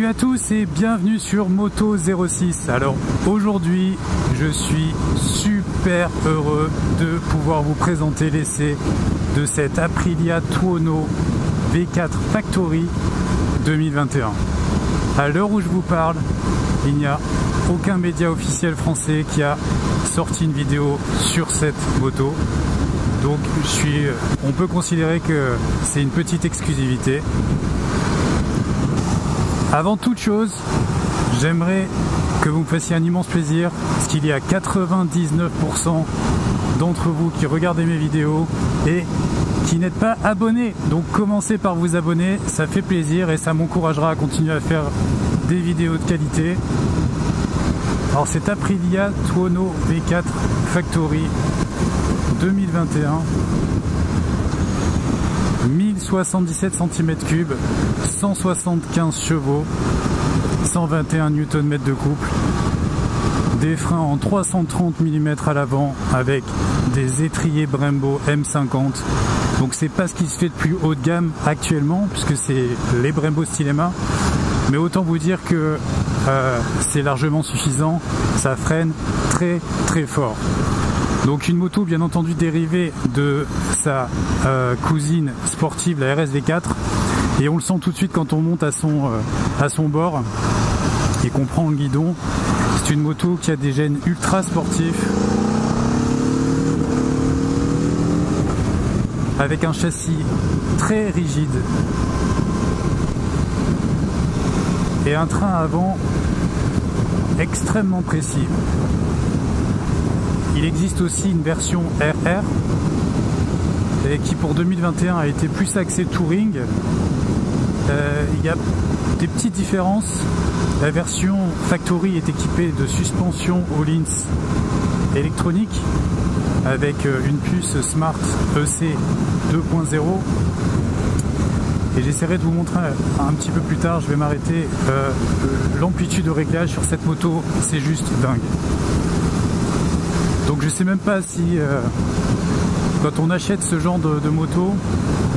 Salut à tous et bienvenue sur Moto 06. Alors aujourd'hui je suis super heureux de pouvoir vous présenter l'essai de cette Aprilia Tuono V4 Factory 2021. À l'heure où je vous parle, il n'y a aucun média officiel français qui a sorti une vidéo sur cette moto. Donc on peut considérer que c'est une petite exclusivité. Avant toute chose, j'aimerais que vous me fassiez un immense plaisir, parce qu'il y a 99% d'entre vous qui regardez mes vidéos et qui n'êtes pas abonnés. Donc commencez par vous abonner, ça fait plaisir et ça m'encouragera à continuer à faire des vidéos de qualité. Alors c'est Aprilia Tuono V4 Factory 2021. 1077 cm3, 175 chevaux, 121 Nm de couple, des freins en 330 mm à l'avant avec des étriers Brembo M50. Donc c'est pas ce qui se fait de plus haut de gamme actuellement puisque c'est les Brembo Stylema, mais autant vous dire que c'est largement suffisant, ça freine très très fort. Donc une moto bien entendu dérivée de sa cousine sportive, la RSV4, et on le sent tout de suite quand on monte à son bord et qu'on prend le guidon. C'est une moto qui a des gènes ultra sportifs, avec un châssis très rigide et un train avant extrêmement précis. Il existe aussi une version RR qui pour 2021 a été plus axée touring. Il y a des petites différences. La version Factory est équipée de suspension Öhlins électronique avec une puce Smart EC 2.0. Et j'essaierai de vous montrer un petit peu plus tard, je vais m'arrêter, l'amplitude de réglage sur cette moto, c'est juste dingue. Donc je sais même pas si quand on achète ce genre de moto,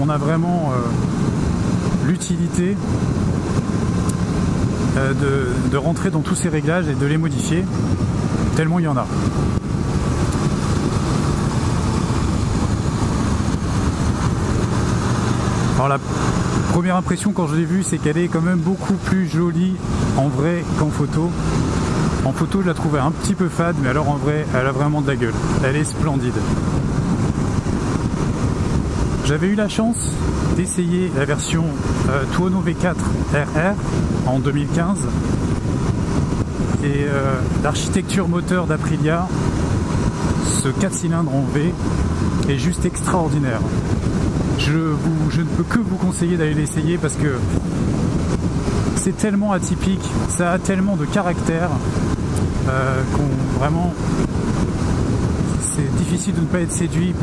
on a vraiment l'utilité de rentrer dans tous ces réglages et de les modifier, tellement il y en a. Alors la première impression quand je l'ai vue, c'est qu'elle est quand même beaucoup plus jolie en vrai qu'en photo. En photo, je la trouvais un petit peu fade, mais alors en vrai, elle a vraiment de la gueule. Elle est splendide. J'avais eu la chance d'essayer la version Tuono V4 RR en 2015. Et l'architecture moteur d'Aprilia, ce 4 cylindres en V, est juste extraordinaire. Je ne peux que vous conseiller d'aller l'essayer parce que c'est tellement atypique, ça a tellement de caractère qu'on vraiment c'est difficile de ne pas être séduit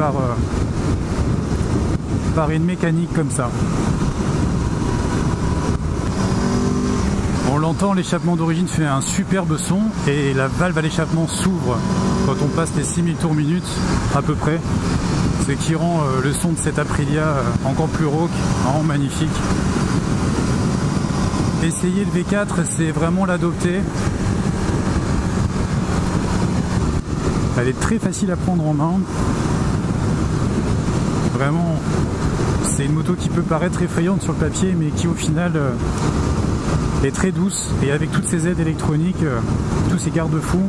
par une mécanique comme ça. On l'entend, l'échappement d'origine fait un superbe son et la valve à l'échappement s'ouvre quand on passe les 6000 tours minute à peu près, ce qui rend le son de cette Aprilia encore plus rauque, vraiment magnifique. Essayer le V4, c'est vraiment l'adopter. Elle est très facile à prendre en main. Vraiment, c'est une moto qui peut paraître effrayante sur le papier, mais qui au final est très douce. Et avec toutes ces aides électroniques, tous ces garde-fous,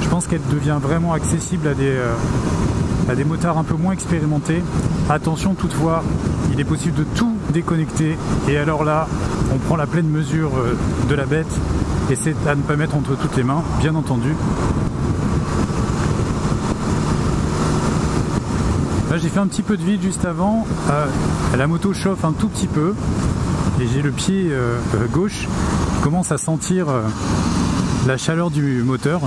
je pense qu'elle devient vraiment accessible à des motards un peu moins expérimentés. Attention toutefois, il est possible de tout déconnecter. Et alors là, on prend la pleine mesure de la bête. Et c'est à ne pas mettre entre toutes les mains, bien entendu. Là j'ai fait un petit peu de vide juste avant, la moto chauffe un tout petit peu et j'ai le pied gauche qui commence à sentir la chaleur du moteur.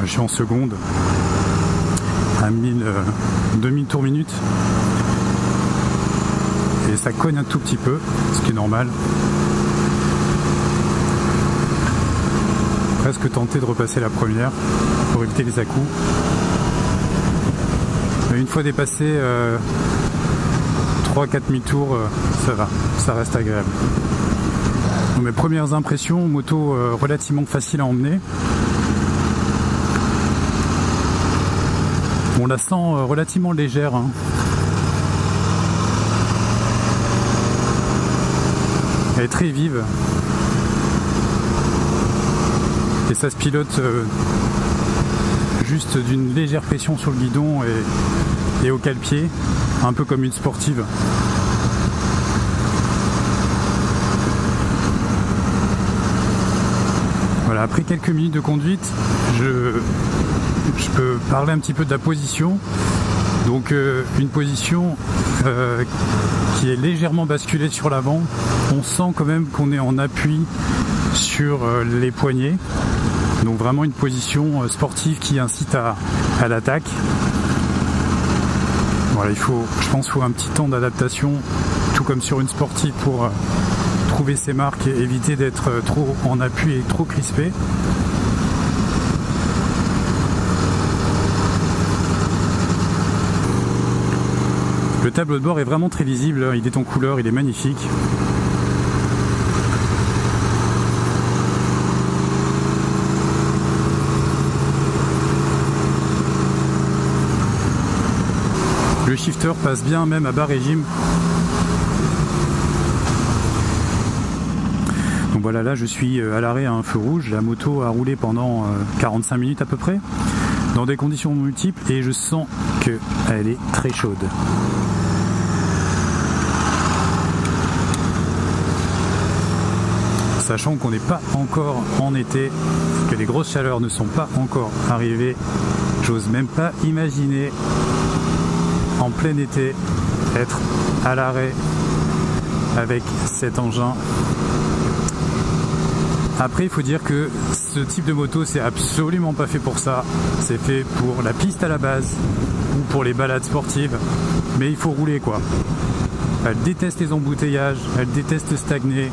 Je suis en seconde à 2000 tours minute et ça cogne un tout petit peu, ce qui est normal. Presque tenté de repasser la première pour éviter les à-coups. Mais une fois dépassé 3-4 000 tours, ça va, ça reste agréable. Donc, mes premières impressions, moto relativement facile à emmener. On la sent relativement légère, hein. Elle est très vive. Et ça se pilote juste d'une légère pression sur le guidon et au cale-pied, un peu comme une sportive. Voilà, après quelques minutes de conduite, je peux parler un petit peu de la position. Donc une position qui est légèrement basculée sur l'avant. On sent quand même qu'on est en appui sur les poignets. Donc vraiment une position sportive qui incite à l'attaque. Voilà, je pense qu'il faut un petit temps d'adaptation, tout comme sur une sportive, pour trouver ses marques et éviter d'être trop en appui et trop crispé. Le tableau de bord est vraiment très lisible, il est en couleur, il est magnifique. Le shifter passe bien même à bas régime. Donc voilà, là je suis à l'arrêt à un feu rouge. La moto a roulé pendant 45 minutes à peu près, dans des conditions multiples, et je sens qu'elle est très chaude. Sachant qu'on n'est pas encore en été, que les grosses chaleurs ne sont pas encore arrivées, j'ose même pas imaginer en plein été être à l'arrêt avec cet engin. Après, il faut dire que ce type de moto, c'est absolument pas fait pour ça. C'est fait pour la piste à la base ou pour les balades sportives, mais il faut rouler quoi. Elle déteste les embouteillages, elle déteste stagner,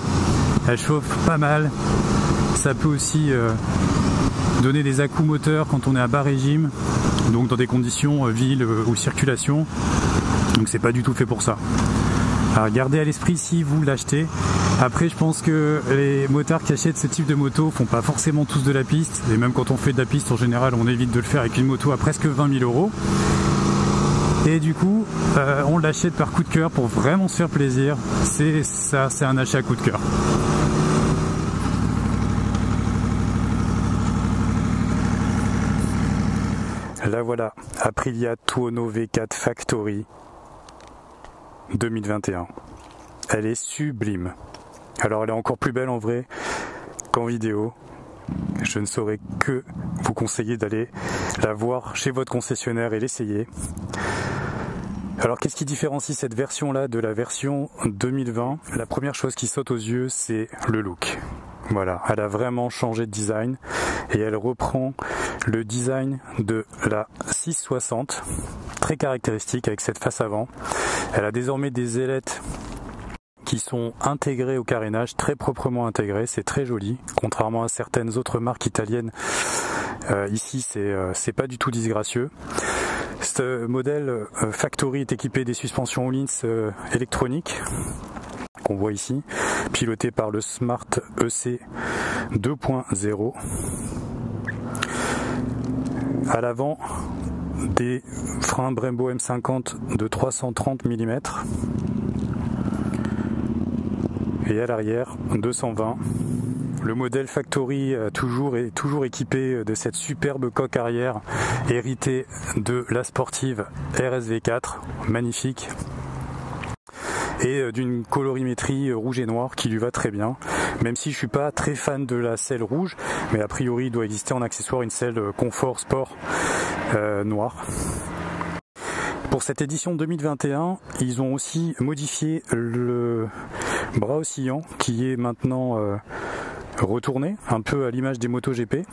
elle chauffe pas mal. Ça peut aussi donner des à-coups moteurs quand on est à bas régime, donc dans des conditions ville ou circulation. Donc c'est pas du tout fait pour ça. Alors gardez à l'esprit si vous l'achetez. Après, je pense que les motards qui achètent ce type de moto font pas forcément tous de la piste, et même quand on fait de la piste en général, on évite de le faire avec une moto à presque 20 000 €. Et du coup, on l'achète par coup de cœur pour vraiment se faire plaisir. C'est ça, c'est un achat à coup de cœur. La voilà, Aprilia Tuono V4 Factory 2021. Elle est sublime. Alors elle est encore plus belle en vrai qu'en vidéo. Je ne saurais que vous conseiller d'aller la voir chez votre concessionnaire et l'essayer. Alors qu'est-ce qui différencie cette version-là de la version 2020 ? La première chose qui saute aux yeux, c'est le look. Voilà, elle a vraiment changé de design et elle reprend le design de la 660, très caractéristique avec cette face avant. Elle a désormais des ailettes qui sont intégrées au carénage, très proprement intégrées, c'est très joli, contrairement à certaines autres marques italiennes. Ici, c'est pas du tout disgracieux. Ce modèle Factory est équipé des suspensions Öhlins électroniques, qu'on voit ici, piloté par le Smart EC 2.0. À l'avant, des freins Brembo M50 de 330 mm. Et à l'arrière, 220. Le modèle Factory est toujours équipé de cette superbe coque arrière héritée de la sportive RSV4, magnifique. Et d'une colorimétrie rouge et noir qui lui va très bien, même si je suis pas très fan de la selle rouge, mais a priori il doit exister en accessoire une selle confort sport noire. Pour cette édition 2021, ils ont aussi modifié le bras oscillant qui est maintenant retourné, un peu à l'image des MotoGP.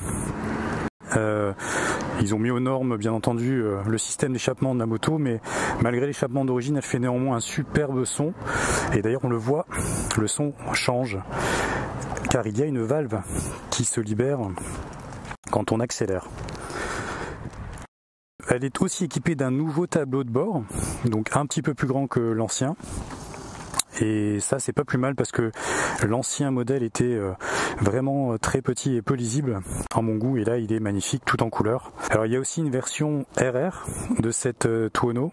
Ils ont mis aux normes bien entendu le système d'échappement de la moto, mais malgré l'échappement d'origine, elle fait néanmoins un superbe son. Et d'ailleurs on le voit, le son change car il y a une valve qui se libère quand on accélère. Elle est aussi équipée d'un nouveau tableau de bord donc un petit peu plus grand que l'ancien. Et ça c'est pas plus mal parce que l'ancien modèle était vraiment très petit et peu lisible à mon goût, et là il est magnifique tout en couleur. Alors il y a aussi une version RR de cette Tuono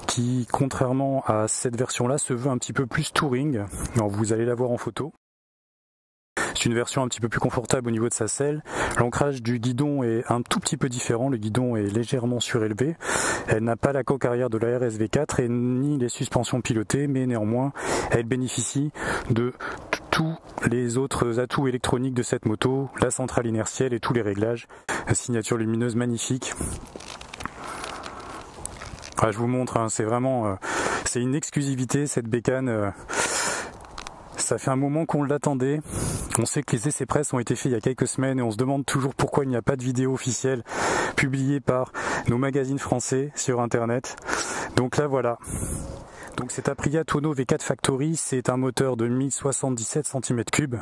qui, contrairement à cette version là, se veut un petit peu plus touring. Alors, vous allez la voir en photo. C'est une version un petit peu plus confortable au niveau de sa selle. L'ancrage du guidon est un tout petit peu différent, le guidon est légèrement surélevé. Elle n'a pas la coque arrière de la RS V4 et ni les suspensions pilotées, mais néanmoins elle bénéficie de tous les autres atouts électroniques de cette moto, la centrale inertielle et tous les réglages. La signature lumineuse magnifique. Ah, je vous montre, hein, c'est vraiment c'est une exclusivité cette bécane. Ça fait un moment qu'on l'attendait. On sait que les essais presse ont été faits il y a quelques semaines et on se demande toujours pourquoi il n'y a pas de vidéo officielle publiée par nos magazines français sur internet. Donc là voilà. Donc cette Aprilia Tuono V4 Factory, c'est un moteur de 1077 cm3,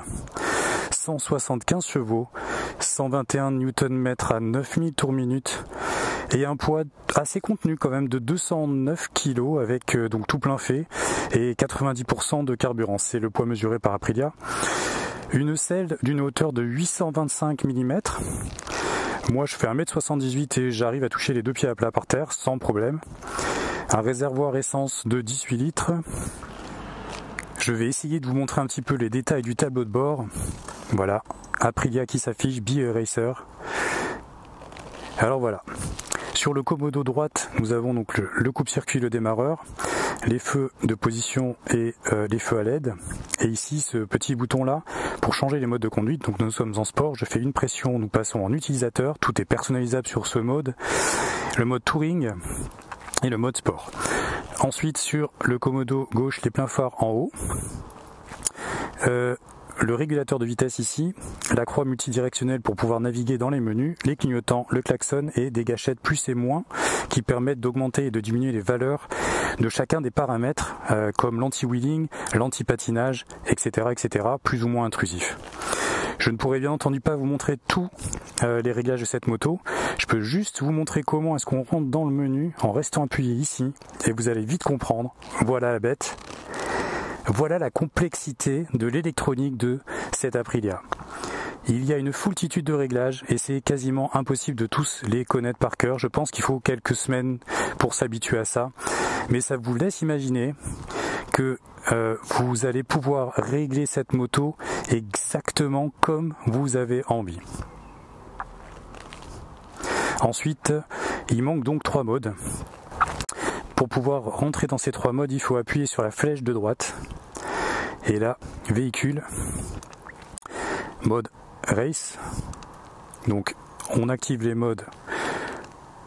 175 chevaux, 121 Nm à 9000 tours minute et un poids assez contenu quand même de 209 kg avec donc tout plein fait et 90% de carburant. C'est le poids mesuré par Aprilia. Une selle d'une hauteur de 825 mm. Moi je fais 1m78 et j'arrive à toucher les deux pieds à plat par terre sans problème. Un réservoir essence de 18 litres. Je vais essayer de vous montrer un petit peu les détails du tableau de bord. Voilà, Aprilia qui s'affiche, B-Racer. Alors voilà. Sur le commodo droite, nous avons donc le coupe-circuit, le démarreur, les feux de position et les feux à LED. Et ici, ce petit bouton-là, pour changer les modes de conduite. Donc nous sommes en sport, je fais une pression, nous passons en utilisateur. Tout est personnalisable sur ce mode. Le mode touring et le mode sport. Ensuite, sur le commodo gauche, les pleins phares en haut. Le régulateur de vitesse ici, la croix multidirectionnelle pour pouvoir naviguer dans les menus, les clignotants, le klaxon et des gâchettes plus et moins qui permettent d'augmenter et de diminuer les valeurs de chacun des paramètres comme l'anti-wheeling, l'anti-patinage, etc., plus ou moins intrusif. Je ne pourrais bien entendu pas vous montrer tous les réglages de cette moto. Je peux juste vous montrer comment est-ce qu'on rentre dans le menu en restant appuyé ici et vous allez vite comprendre. Voilà la bête. Voilà la complexité de l'électronique de cette Aprilia. Il y a une foultitude de réglages et c'est quasiment impossible de tous les connaître par cœur. Je pense qu'il faut quelques semaines pour s'habituer à ça. Mais ça vous laisse imaginer que vous allez pouvoir régler cette moto exactement comme vous avez envie. Ensuite, il manque donc 3 modes. Pour pouvoir rentrer dans ces 3 modes, il faut appuyer sur la flèche de droite. Et là, véhicule, mode race. Donc, on active les modes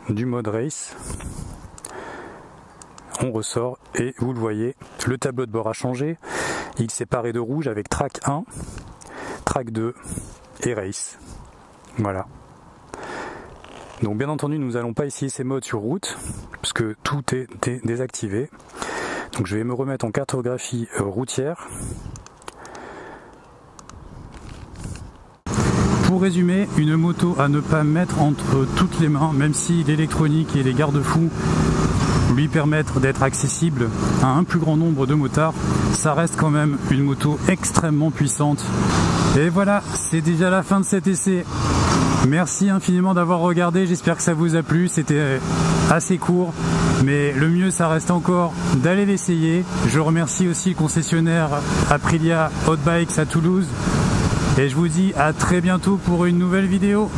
du mode race. On ressort et vous le voyez, le tableau de bord a changé. Il s'est paré de rouge avec track 1, track 2 et race. Voilà. Donc bien entendu, nous n'allons pas essayer ces modes sur route, parce que tout est désactivé. Donc je vais me remettre en cartographie routière. Pour résumer, une moto à ne pas mettre entre toutes les mains, même si l'électronique et les garde-fous lui permettre d'être accessible à un plus grand nombre de motards, ça reste quand même une moto extrêmement puissante. Et voilà, c'est déjà la fin de cet essai. Merci infiniment d'avoir regardé, j'espère que ça vous a plu, c'était assez court, mais le mieux ça reste encore d'aller l'essayer. Je remercie aussi le concessionnaire Aprilia Hot Bikes à Toulouse, et je vous dis à très bientôt pour une nouvelle vidéo.